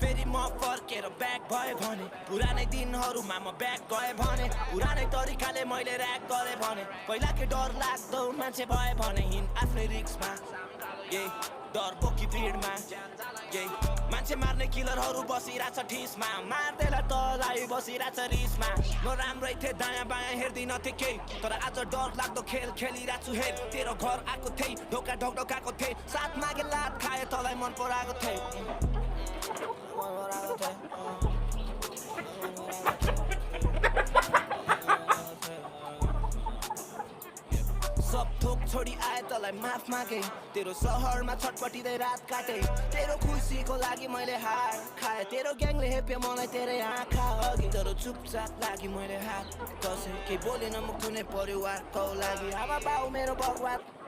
फेरि म फर्केर ब्याक भए भने पुरानै दिनहरुमा म ब्याक गए भने पुरानै तरिकाले मैले र्याक गरे भने पहिला के डर लाग्दो मान्छे भए भने हिँड आफ्नै रिक्समा डर बोकी भिडमा मान्छे मार्ने किलरहरु बसिराछ ठिसमा मार्देला तलाई बसिराछ रिसमा म राम्रै थिए दायाँ बायाँ हेर्दिन थिए केही तर आज डर लाग्दो खेल खेलिराछु हे तेरो घर आएको थिए ढोका ढकढकाएको थिए साथ मागे लात खाए तलाई मन पराएको थिए सब थोक छोडी आए तलाई माफ मागे तेरो सहरमा छटपटिँदै रात काटे तेरो खुसीको लागि मैले हार खाए तेरो ग्याङले हेप्यो मलाई तेरै आँखा अघि तर चुपचाप लागि मैले हात कसै केही बोलेन म कुनै परिवारको लागि आमा बाउ मेरो बगवात